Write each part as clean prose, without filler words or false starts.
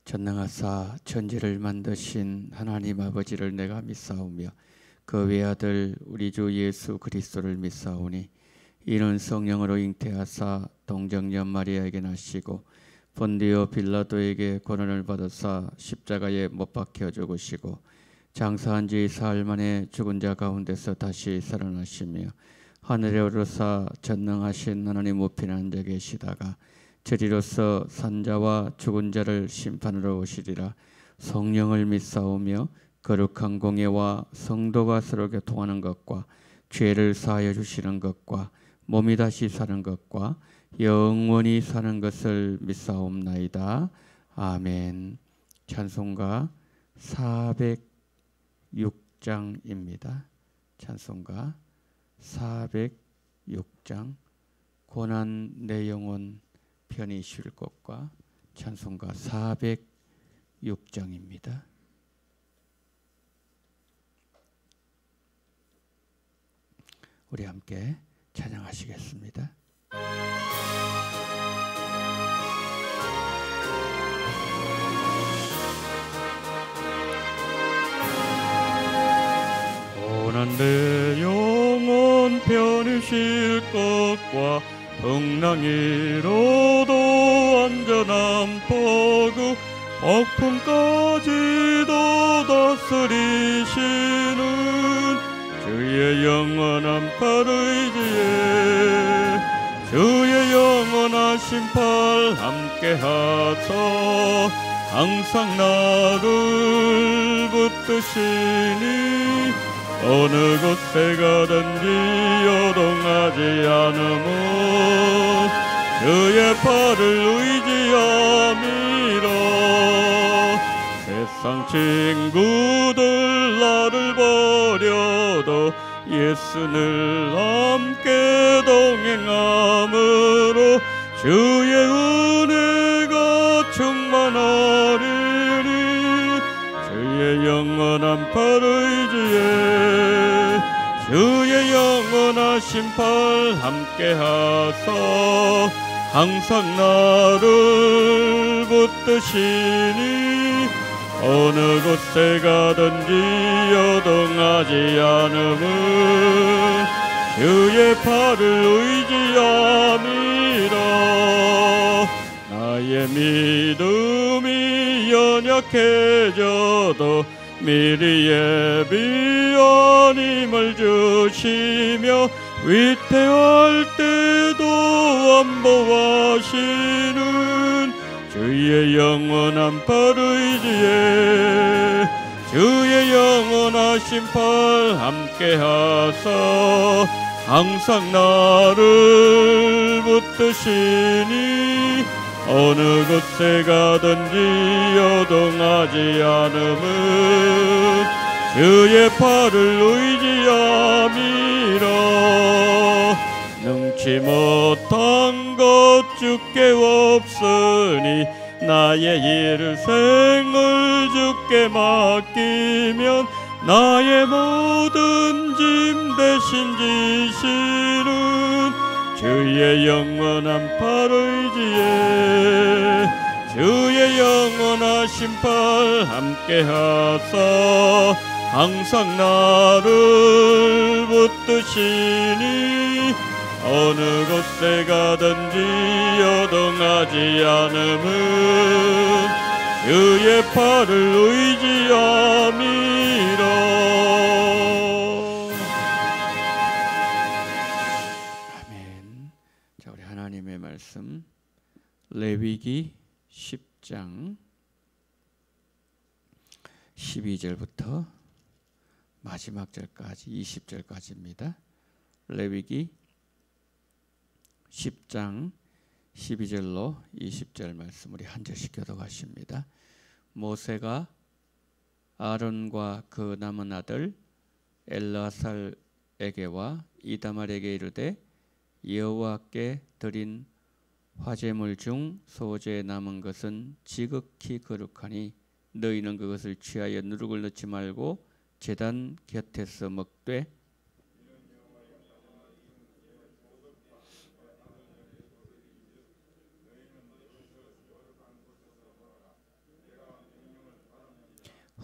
전능하사 천지를 만드신 하나님 아버지를 내가 믿사오며 그 외아들 우리 주 예수 그리스도를 믿사오니 이는 성령으로 잉태하사 동정녀 마리아에게 나시고 본디오 빌라도에게 고난을 받으사 십자가에 못 박혀 죽으시고 장사한 지 사흘 만에 죽은 자 가운데서 다시 살아나시며 하늘에 오르사 전능하신 하나님 우편에 앉아 계시다가 저리로서 산자와 죽은 자를 심판하러 오시리라. 성령을 믿사오며 거룩한 공예와 성도가 서로 교통하는 것과 죄를 사하여 주시는 것과 몸이 다시 사는 것과 영원히 사는 것을 믿사옵나이다. 아멘. 찬송가 406장입니다. 찬송가 406장 고난 내 영혼 편히 쉴 것과 찬송가 406장입니다. 우리 함께 찬양하시겠습니다. 고난 내 영혼 편히 쉴 것과 풍랑이로도 안전한 포구 폭풍까지도 다스리시는 주의 영원한 팔 의지에 주의 영원하신 팔 함께하사 항상 나를 붙드시니 어느 곳에 가든지 요동하지 않으면 주의 팔을 의지함이라. 세상 친구들 나를 버려도 예수를 함께 동행함으로 주의 은혜가 충만하리니 주의 영원한 팔 의지에 주의 영원하신 팔 함께하사 항상 나를 붙드시니 어느 곳에 가든지 요동하지 않으면 주의 팔을 의지함이라. 나의 믿음이 연약해져도 미리 예비한 힘을 주시며 위태할 때도 안보하시는 주의 영원한 팔 의지에 주의 영원하신 팔 함께하사 항상 나를 붙드시니 어느 곳에 가든지 요동하지 않으면 주의 팔을 의지함이라. 능치 못한 것 주께 없으니 나의 일생을 주께 맡기면 나의 모든 짐 대신 지시는 주의 영원한 팔 의지에 주의 영원하신 팔 함께하사 항상 나를 붙드시니 어느 곳에 가든지 요동하지 않으면 주의 팔을 의지함이라. 자, 우리 하나님의 말씀 레위기 10장 12절부터 마지막 절까지 20절까지입니다. 레위기 10장 12절로 20절 말씀 우리 한 절씩 교독하십니다. 모세가 아론과 그 남은 아들 엘르아살에게와 이다말에게 이르되 여호와께 드린 화제물 중 소재에 남은 것은 지극히 거룩하니 너희는 그것을 취하여 누룩을 넣지 말고 제단 곁에서 먹되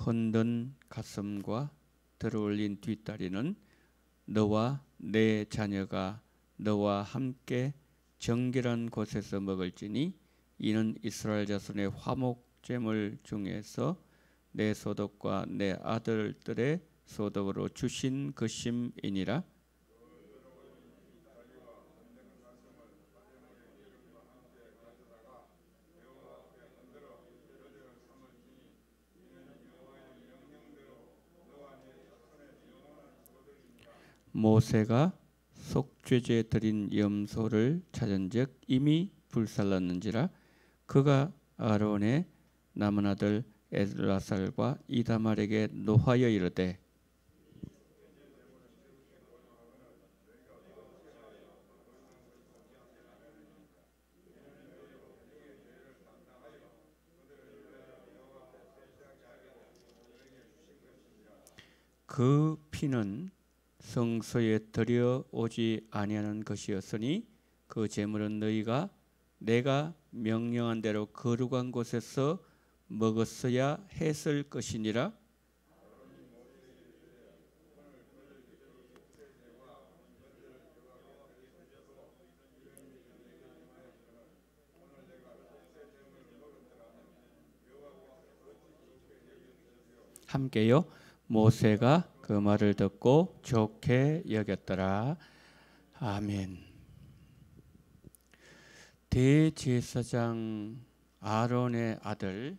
흔든 가슴과 들어올린 뒷다리는 너와 내 자녀가 너와 함께 정결한 곳에서 먹을지니 이는 이스라엘 자손의 화목제물 중에서 내 소득과 내 아들들의 소득으로 주신 것임이니라. 모세가 속죄제 드린 염소를 찾은즉 이미 불살랐는지라. 그가 아론의 남은 아들 엘라살과 이다말에게 노하여 이르되 그 피는 성소에 들여오지 아니하는 것이었으니 그 제물은 너희가 내가 명령한 대로 거룩한 곳에서 먹었어야 했을 것이니라. 함께요. 모세가 그 말을 듣고 좋게 여겼더라. 아멘. 대제사장 아론의 아들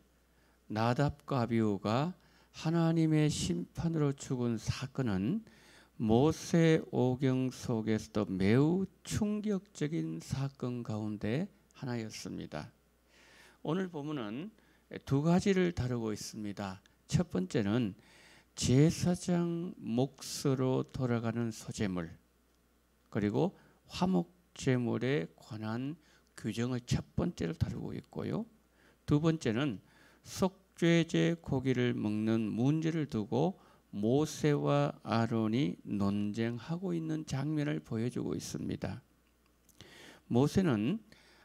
나답과 아비후가 하나님의 심판으로 죽은 사건은 모세 오경 속에서도 매우 충격적인 사건 가운데 하나였습니다. 오늘 본문은 두 가지를 다루고 있습니다. 첫 번째는 제사장 몫으로 돌아가는 소제물, 그리고 화목제물에 관한 규정을 첫 번째로 다루고 있고요. 두 번째는 속죄제 고기를 먹는 문제를 두고 모세와 아론이 논쟁하고 있는 장면을 보여주고 있습니다. 모세는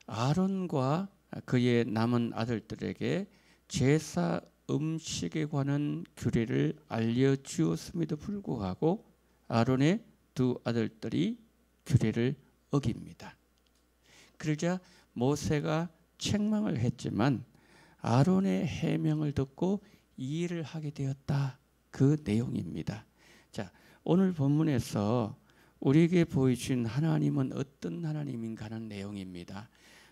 아론과 그의 남은 아들들에게 제사 음식에 관한 규례를 알려주었음에도 불구하고 아론의 두 아들들이 규례를 어깁니다. 그러자 모세가 책망을 했지만 아론의 해명을 듣고 이해를 하게 되었다. 그 내용입니다. 자, 오늘 본문에서 우리에게 보여주신 하나님은 어떤 하나님인가 하는 내용입니다.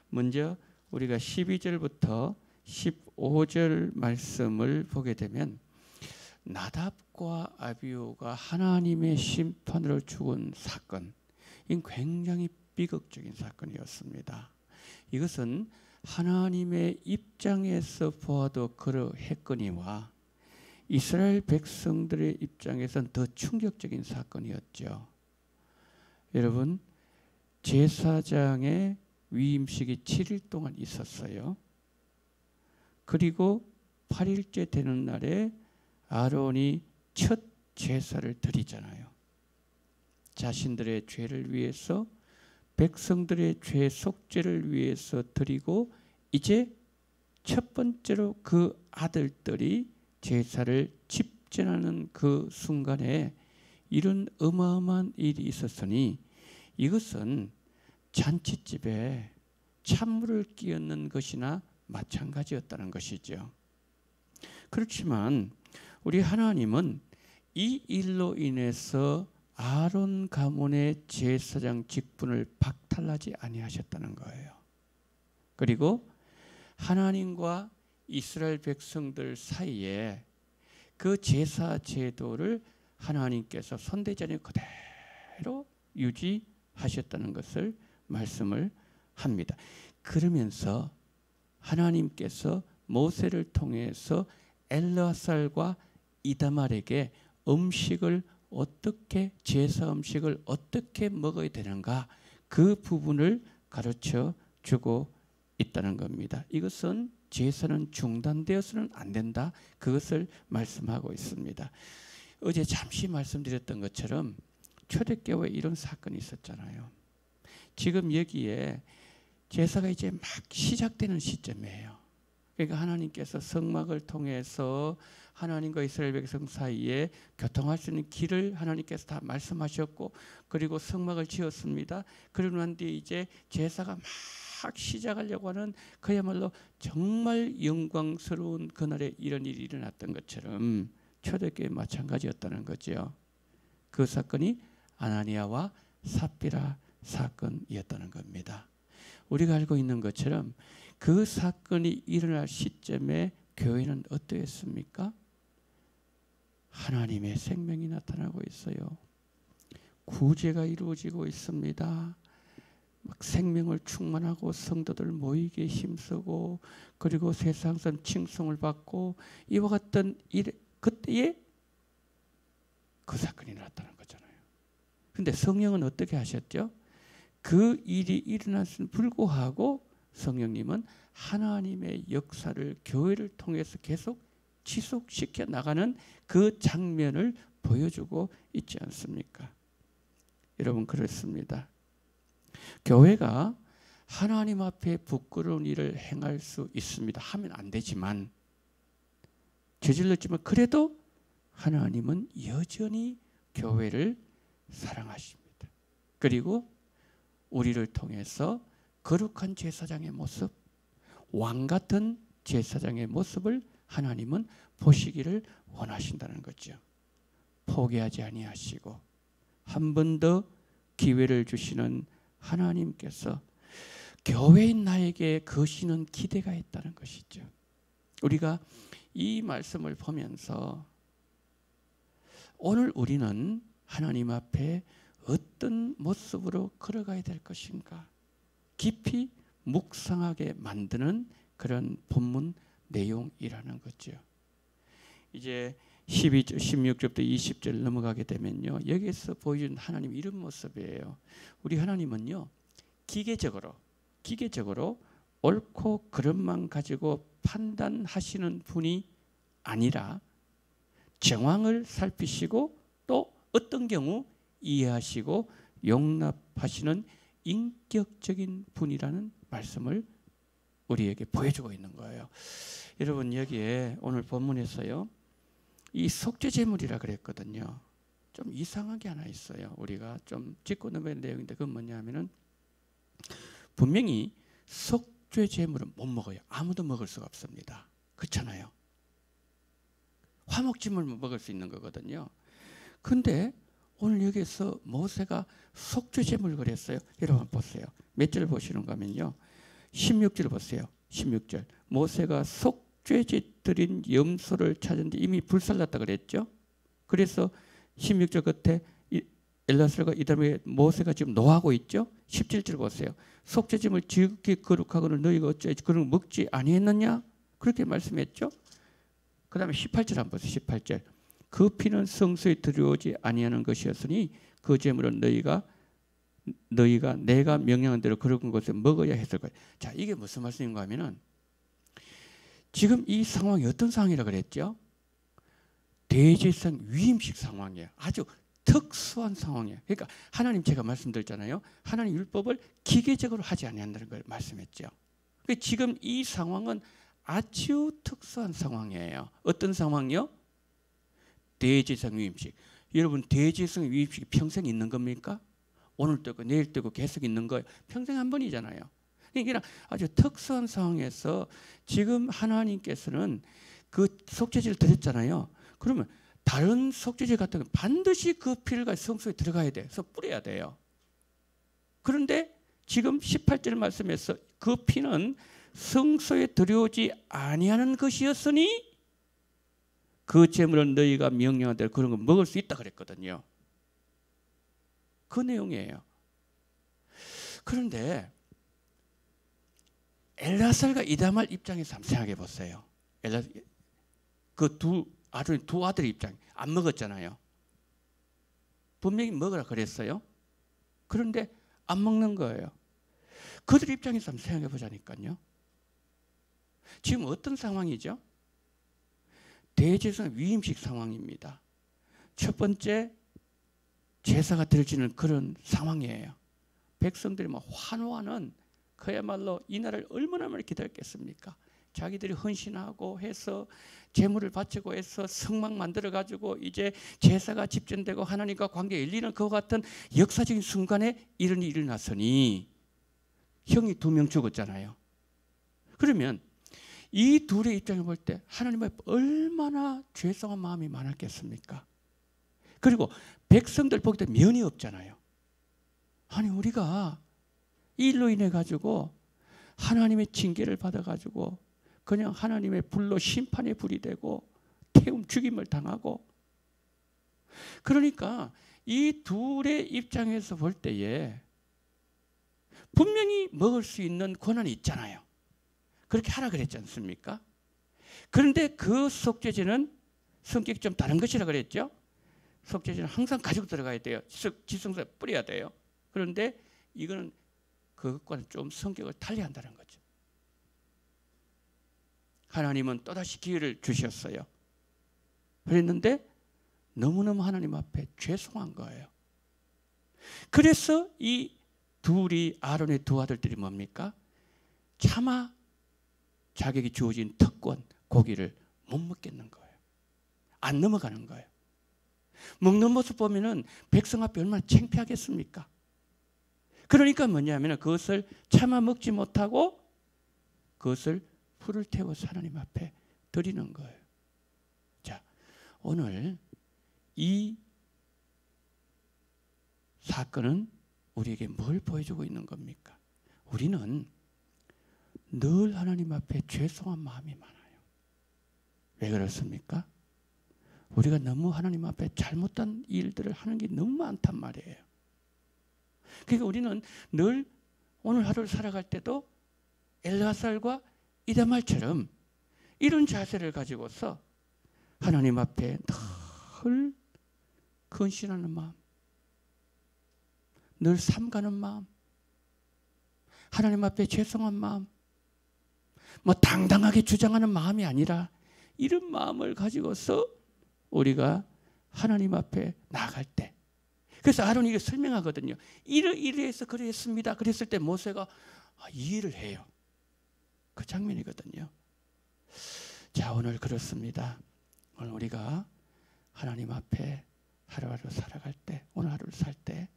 먼저 우리가 12절부터 15절 말씀을 보게 되면 나답과 아비후가 하나님의 심판으로 죽은 사건, 이 굉장히 비극적인 사건이었습니다. 이것은 하나님의 입장에서 보아도 그러했거니와 이스라엘 백성들의 입장에서는 더 충격적인 사건이었죠. 여러분, 제사장의 위임식이 7일 동안 있었어요. 그리고 8일째 되는 날에 아론이 첫 제사를 드리잖아요. 자신들의 죄를 위해서, 백성들의 죄 속죄를 위해서 드리고 이제 첫 번째로 그 아들들이 제사를 집전하는 그 순간에 이런 어마어마한 일이 있었으니 이것은 잔치집에 찬물을 끼얹는 것이나 마찬가지였다는 것이죠. 그렇지만 우리 하나님은 이 일로 인해서 아론 가문의 제사장 직분을 박탈하지 아니하셨다는 거예요. 그리고 하나님과 이스라엘 백성들 사이에 그 제사 제도를 하나님께서 선대자님 그대로 유지하셨다는 것을 말씀을 합니다. 그러면서 하나님께서 모세를 통해서 엘르아살과 이다말에게 음식을 어떻게, 제사 음식을 어떻게 먹어야 되는가, 그 부분을 가르쳐 주고 있다는 겁니다. 이것은 제사는 중단되어서는 안 된다, 그것을 말씀하고 있습니다. 어제 잠시 말씀드렸던 것처럼 초대교회에 이런 사건이 있었잖아요. 지금 여기에 제사가 이제 막 시작되는 시점이에요. 그러니까 하나님께서 성막을 통해서 하나님과 이스라엘 백성 사이에 교통할 수 있는 길을 하나님께서 다 말씀하셨고, 그리고 성막을 지었습니다. 그러고 난 뒤에 이제 제사가 막 시작하려고 하는, 그야말로 정말 영광스러운 그날에 이런 일이 일어났던 것처럼 초대교회 마찬가지였다는 거죠. 그 사건이 아나니아와 삽비라 사건이었다는 겁니다. 우리가 알고 있는 것처럼 그 사건이 일어날 시점에 교회는 어떠했습니까? 하나님의 생명이 나타나고 있어요. 구제가 이루어지고 있습니다. 막 생명을 충만하고 성도들 모이게 힘쓰고, 그리고 세상선 칭송을 받고, 이와 같던 그때에 그 사건이 일어났다는 거잖아요. 그런데 성령은 어떻게 하셨죠? 그 일이 일어났음에도 불구하고 성령님은 하나님의 역사를 교회를 통해서 계속 지속시켜 나가는 그 장면을 보여주고 있지 않습니까? 여러분, 그렇습니다. 교회가 하나님 앞에 부끄러운 일을 행할 수 있습니다. 하면 안 되지만, 저질렀지만 그래도 하나님은 여전히 교회를 사랑하십니다. 그리고 우리를 통해서 거룩한 제사장의 모습, 왕 같은 제사장의 모습을 하나님은 보시기를 원하신다는 거죠. 포기하지 아니하시고 한 번 더 기회를 주시는 하나님께서 교회인 나에게 거시는 기대가 있다는 것이죠. 우리가 이 말씀을 보면서 오늘 우리는 하나님 앞에 어떤 모습으로 걸어가야 될 것인가 깊이 묵상하게 만드는 그런 본문 내용이라는 거죠. 이제 16절부터 20절 넘어가게 되면요, 여기에서 보여준 하나님 이런 모습이에요. 우리 하나님은요, 기계적으로 옳고 그름만 가지고 판단하시는 분이 아니라 정황을 살피시고 또 어떤 경우 이해하시고 용납하시는 인격적인 분이라는 말씀을 우리에게 보여주고 있는 거예요. 여러분, 여기에 오늘 본문에서요, 이 속죄제물이라 그랬거든요. 좀 이상한 게 하나 있어요. 우리가 좀 짚고 넘어갈 내용인데, 그건 뭐냐 하면은, 분명히 속죄제물은 못 먹어요. 아무도 먹을 수가 없습니다. 그렇잖아요. 화목제물만 먹을 수 있는 거거든요. 근데 오늘 여기서 모세가 속죄제물 그랬어요. 여러분 보세요. 몇 절 보시는가 하면요, 16절 보세요. 16절. 모세가 속죄제 드린 염소를 찾은데 이미 불살랐다 그랬죠. 그래서 16절 끝에 엘라살과 이다음에 모세가 지금 노하고 있죠. 17절 보세요. 속죄제물 지극히 거룩하거늘 너희가 어찌하여 그런 걸 먹지 아니했느냐, 그렇게 말씀했죠. 그 다음에 18절 한번 보세요. 18절. 그 피는 성소에 들여오지 아니하는 것이었으니 그 제물은 너희가 내가 명령한 대로 그런 것을 먹어야 했을 거예요. 자, 이게 무슨 말씀인가 하면은, 지금 이 상황이 어떤 상황이라 그랬죠? 대제사장 위임식 상황이에요. 아주 특수한 상황이에요. 그러니까 하나님, 제가 말씀드렸잖아요. 하나님 율법을 기계적으로 하지 아니한다는 걸 말씀했죠. 그러니까 지금 이 상황은 아주 특수한 상황이에요. 어떤 상황이요? 대제사장 위임식. 여러분, 대제사장 위임식이 평생 있는 겁니까? 오늘 뜨고 내일 뜨고 계속 있는 거예요. 평생 한 번이잖아요. 그러니까 아주 특수한 상황에서 지금 하나님께서는 그 속죄제를 드렸잖아요. 그러면 다른 속죄제 같은 건 반드시 그 피를 가지고 성소에 들어가야 돼요. 그래서 뿌려야 돼요. 그런데 지금 18절 말씀에서 그 피는 성소에 들여오지 아니하는 것이었으니 그 제물은 너희가 명령한 대로 그런 거 먹을 수 있다 그랬거든요. 그 내용이에요. 그런데 엘라살과 이다말 입장에서 한번 생각해 보세요. 그 두 아들 입장, 안 먹었잖아요. 분명히 먹으라 그랬어요. 그런데 안 먹는 거예요. 그들 입장에서 한번 생각해 보자니까요. 지금 어떤 상황이죠? 대제사장 위임식 상황입니다. 첫 번째, 제사가 드려지는 그런 상황이에요. 백성들이 막 환호하는, 그야말로 이 날을 얼마나 많이 기다렸겠습니까? 자기들이 헌신하고 해서 제물을 바치고 해서 성막 만들어 가지고 이제 제사가 집전되고 하나님과 관계 열리는 그와 같은 역사적인 순간에 이런 일이 일어났으니 형이 2명 죽었잖아요. 그러면 이 둘의 입장을 볼 때 하나님의 얼마나 죄송한 마음이 많았겠습니까? 그리고 백성들 보기 때 면이 없잖아요. 아니 우리가 이 일로 인해 가지고 하나님의 징계를 받아 가지고 그냥 하나님의 불로 심판의 불이 되고 태움 죽임을 당하고, 그러니까 이 둘의 입장에서 볼 때에 분명히 먹을 수 있는 권한이 있잖아요. 그렇게 하라 그랬지 않습니까? 그런데 그 속죄제는 성격이 좀 다른 것이라 그랬죠. 속죄제는 항상 가지고 들어가야 돼요. 지성소에 뿌려야 돼요. 그런데 이거는 그것과는 좀 성격을 달리한다는 거죠. 하나님은 또다시 기회를 주셨어요. 그랬는데 너무너무 하나님 앞에 죄송한 거예요. 그래서 이 둘이, 아론의 두 아들들이 뭡니까? 차마 자격이 주어진 특권, 고기를 못 먹겠는 거예요. 안 넘어가는 거예요. 먹는 모습 보면은 백성 앞에 얼마나 창피하겠습니까? 그러니까 뭐냐면 그것을 차마 먹지 못하고 그것을 불을 태워서 하나님 앞에 드리는 거예요. 자, 오늘 이 사건은 우리에게 뭘 보여주고 있는 겁니까? 우리는 늘 하나님 앞에 죄송한 마음이 많아요. 왜 그렇습니까? 우리가 너무 하나님 앞에 잘못된 일들을 하는 게 너무 많단 말이에요. 그러니까 우리는 늘 오늘 하루를 살아갈 때도 엘르아살과 이다말처럼 이런 자세를 가지고서 하나님 앞에 늘 근신하는 마음, 늘 삼가는 마음, 하나님 앞에 죄송한 마음, 뭐 당당하게 주장하는 마음이 아니라 이런 마음을 가지고서 우리가 하나님 앞에 나아갈 때, 그래서 아론이 이거 설명하거든요. 이래서 그랬습니다. 그랬을 때 모세가 이해를 해요. 그 장면이거든요. 자, 오늘 그렇습니다. 오늘 우리가 하나님 앞에 하루하루 살아갈 때, 오늘 하루를 살 때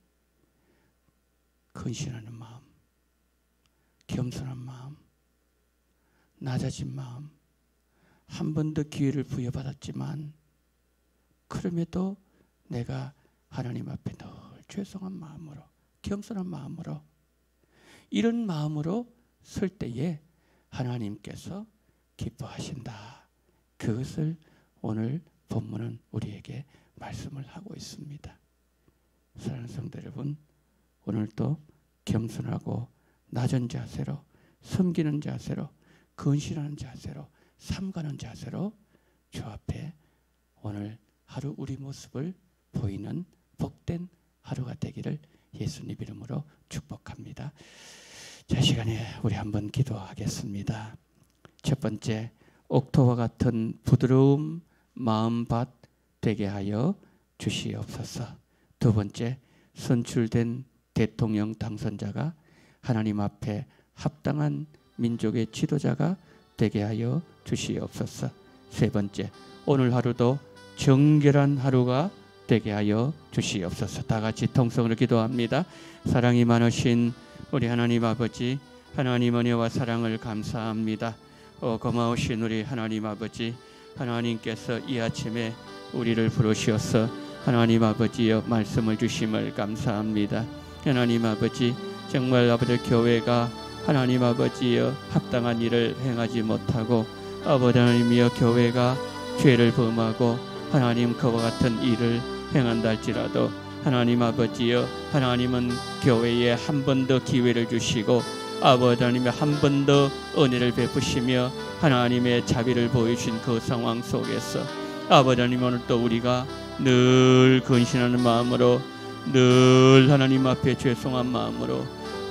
근신하는 마음, 겸손한 마음, 낮아진 마음, 한 번 더 기회를 부여받았지만 그럼에도 내가 하나님 앞에 늘 죄송한 마음으로, 겸손한 마음으로, 이런 마음으로 설 때에 하나님께서 기뻐하신다. 그것을 오늘 본문은 우리에게 말씀을 하고 있습니다. 사랑하는 성도 여러분, 오늘도 겸손하고 낮은 자세로, 섬기는 자세로, 근신하는 자세로, 삼가는 자세로 주 앞에 오늘 하루 우리 모습을 보이는 복된 하루가 되기를 예수님 이름으로 축복합니다. 자, 시간에 우리 한번 기도하겠습니다. 첫 번째, 옥토와 같은 부드러움 마음밭 되게 하여 주시옵소서. 두 번째, 선출된 대통령 당선자가 하나님 앞에 합당한 민족의 지도자가 되게 하여 주시옵소서. 세 번째, 오늘 하루도 정결한 하루가 되게 하여 주시옵소서. 다 같이 통성으로 기도합니다. 사랑이 많으신 우리 하나님 아버지, 하나님 은혜와 사랑을 감사합니다. 고마우신 우리 하나님 아버지, 하나님께서 이 아침에 우리를 부르셔서 하나님 아버지여 말씀을 주심을 감사합니다. 하나님 아버지, 정말 아버지 교회가 하나님 아버지여 합당한 일을 행하지 못하고 아버지 하나님이여 교회가 죄를 범하고 하나님 그와 같은 일을 행한다 할지라도 하나님 아버지여 하나님은 교회에 한 번 더 기회를 주시고 아버지 하나님의 한 번 더 은혜를 베푸시며 하나님의 자비를 보여주신 그 상황 속에서 아버지 하나님 오늘 또 우리가 늘 근신하는 마음으로, 늘 하나님 앞에 죄송한 마음으로,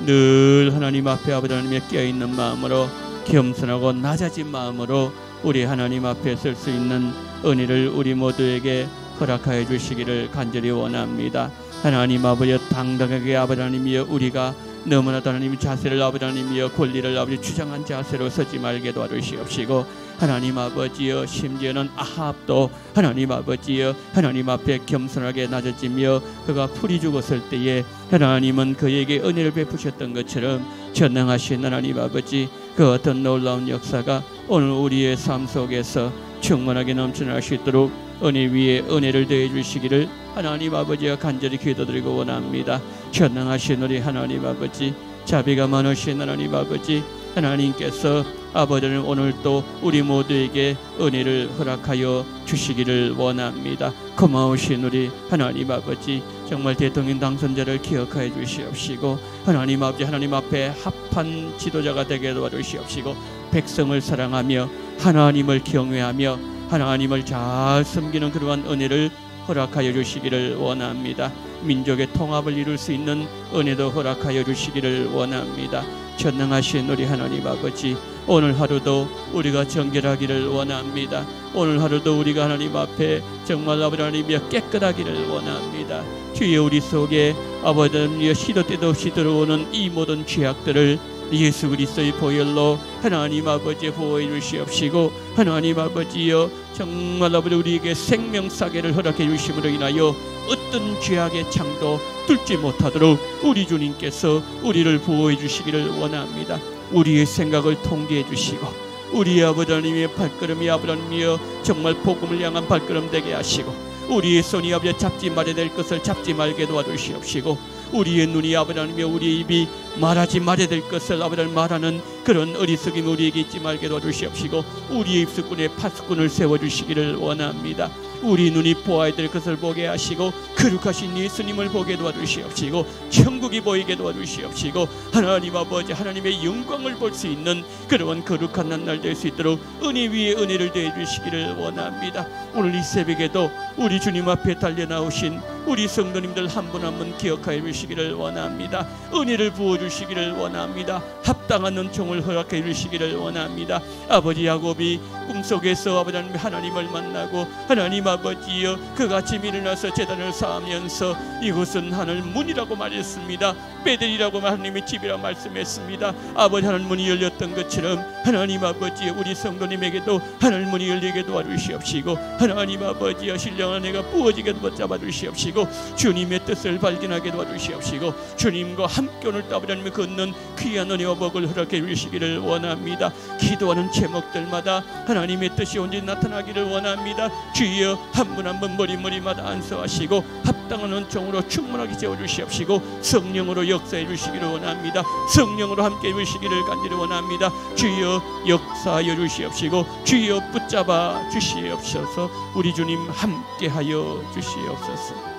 늘 하나님 앞에 아버지 하나님에 깨어있는 마음으로, 겸손하고 낮아진 마음으로 우리 하나님 앞에 설 수 있는 은혜를 우리 모두에게 허락하여 주시기를 간절히 원합니다. 하나님 아버지 당당하게 아버지 하나님이여 우리가 너무나도 하나님 자세를 아버지 하나님이여 권리를 아버지 주장한 자세로 서지 말게 도와주시옵시고 하나님 아버지여 심지어는 아합도 하나님 아버지여 하나님 앞에 겸손하게 낮아지며 그가 풀이 죽었을 때에 하나님은 그에게 은혜를 베푸셨던 것처럼 전능하신 하나님 아버지 그 어떤 놀라운 역사가 오늘 우리의 삶 속에서 충만하게 넘쳐날 수 있도록 은혜 위에 은혜를 더해 주시기를 하나님 아버지와 간절히 기도드리고 원합니다. 전능하신 우리 하나님 아버지 자비가 많으신 하나님 아버지 하나님께서 아버지는 오늘 또 우리 모두에게 은혜를 허락하여 주시기를 원합니다. 고마우신 우리 하나님 아버지 정말 대통령 당선자를 기억하여 주시옵시고 하나님 아버지 하나님 앞에 합한 지도자가 되게 도와주시옵시고 백성을 사랑하며 하나님을 경외하며 하나님을 잘 섬기는 그러한 은혜를 허락하여 주시기를 원합니다. 민족의 통합을 이룰 수 있는 은혜도 허락하여 주시기를 원합니다. 전능하신 우리 하나님 아버지 오늘 하루도 우리가 정결하기를 원합니다. 오늘 하루도 우리가 하나님 앞에 정말 아버지 하나님이여 깨끗하기를 원합니다. 주여 우리 속에 아버지 하나님이여 시도 때도 없이 들어오는 이 모든 죄악들을 예수 그리스도의 보혈로 하나님 아버지 보호해 주시옵시고 하나님 아버지여 정말 아버지 우리에게 생명사계를 허락해 주심으로 인하여 어떤 죄악의 창도 뚫지 못하도록 우리 주님께서 우리를 보호해 주시기를 원합니다. 우리의 생각을 통제해 주시고 우리의 아버지 하나님의 발걸음이 아버지 하나님이여 정말 복음을 향한 발걸음 되게 하시고 우리의 손이 아버지 잡지 말아야 될 것을 잡지 말게 도와주시옵시고 우리의 눈이 아버지 하나님이여 우리의 입이 말하지 말아야 될 것을 아버지 하나님 말하는 그런 어리석임이 우리에게 있지 말게 도와주시옵시고 우리의 입술꾼에 파수꾼을 세워주시기를 원합니다. 우리 눈이 보아야 될 것을 보게 하시고 거룩하신 예수님을 보게 도와주시옵시고 천국이 보이게 도와주시옵시고 하나님 아버지 하나님의 영광을 볼 수 있는 그런 거룩한 날 될 수 있도록 은혜 위에 은혜를 더해 주시기를 원합니다. 오늘 이 새벽에도 우리 주님 앞에 달려나오신 우리 성도님들 한 분 한 분 기억하여 주시기를 원합니다. 은혜를 부어주시기를 원합니다. 합당한 은총을 허락해 주시기를 원합니다. 아버지 야곱이 꿈속에서 아버지 하나님을 만나고 하나님 아버지여 그가 아침에 일어나서 제단을 쌓으면서 이곳은 하늘 문이라고 말했습니다. 베델이라고 하나님의 집이라고 말씀했습니다. 아버지 하늘 문이 열렸던 것처럼 하나님 아버지 우리 성도님에게도 하늘 문이 열리게 도와주시옵시고 하나님 아버지여 신령한 은혜가 부어지게 붙잡아 주시옵시고 주님의 뜻을 발견하게 도와주시옵시고 주님과 함께 오늘 아버지 하나님이 걷는 귀한 은혜와 복을 허락해 주시기를 원합니다. 기도하는 제목들마다 하나님의 뜻이 온전히 나타나기를 원합니다. 주여 한 분 한 분 머리마다 안수하시고 합당한 은총으로 충만하게 채워주시옵시고 성령으로 역사해 주시기를 원합니다. 성령으로 함께 해주시기를 간절히 원합니다. 주여 역사하여 주시옵시고 주여 붙잡아 주시옵소서. 우리 주님 함께하여 주시옵소서.